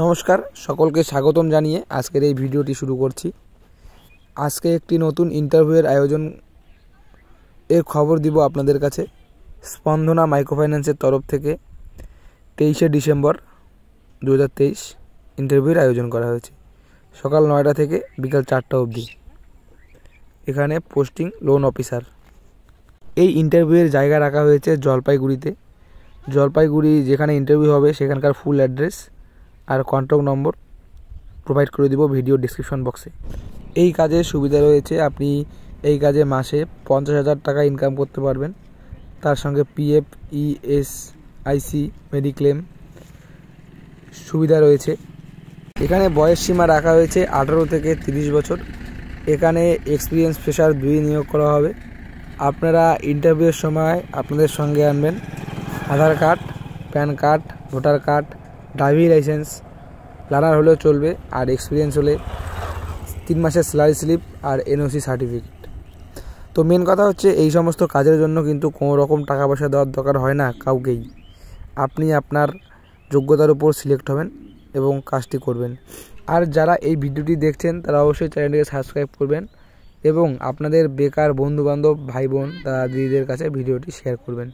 নমস্কার, সকলকে স্বাগতম জানিয়ে আজকের এই ভিডিওটি শুরু করছি। আজকে একটি নতুন ইন্টারভিউয়ের আয়োজন এর খবর দিব আপনাদের কাছে। স্পন্দনা মাইক্রোফাইন্যান্সের তরফ থেকে 23শে ডিসেম্বর 2023 ইন্টারভিউয়ের আয়োজন করা হয়েছে। সকাল 9টা থেকে বিকাল 4টা অবধি। এখানে পোস্টিং লোন অফিসার। এই ইন্টারভিউয়ের জায়গা রাখা হয়েছে জলপাইগুড়িতে। জলপাইগুড়ি যেখানে ইন্টারভিউ হবে সেখানকার ফুল অ্যাড্রেস আর কন্ট্যাক্ট নম্বর প্রোভাইড করে দিব ভিডিও ডেসক্রিপশন বক্সে। এই কাজের সুবিধা রয়েছে, আপনি এই কাজে মাসে 50,000 টাকা ইনকাম করতে পারবেন। তার সঙ্গে পিএফ, ইএসআইসি, মেডিক্লেম সুবিধা রয়েছে। এখানে বয়স সীমা রাখা হয়েছে 18 থেকে 30 বছর। এখানে এক্সপিরিয়েন্স ফ্রেশার 2 নিয়োগ করা হবে। আপনারা ইন্টারভিউয়ের সময় আপনাদের সঙ্গে আনবেন Aadhaar card, PAN card, voter card, driving licence, learner হলেও চলবে, আর এক্সপিরিয়েন্স হলে 3 মাসের স্যালারি স্লিপ আর এনওসি সার্টিফিকেট। তো মেন কথা হচ্ছে এই সমস্ত কাজের জন্য কিন্তু কোনো রকম টাকা পয়সা দেওয়ার দরকার হয় না কাউকেই। আপনি আপনার যোগ্যতার উপর সিলেক্ট হবেন এবং কাজটি করবেন। আর যারা এই ভিডিওটি দেখছেন তারা অবশ্যই চ্যানেলটিকে সাবস্ক্রাইব করবেন এবং আপনাদের বেকার বন্ধুবান্ধব, ভাই বোন, দাদা দিদিদের কাছে ভিডিওটি শেয়ার করবেন।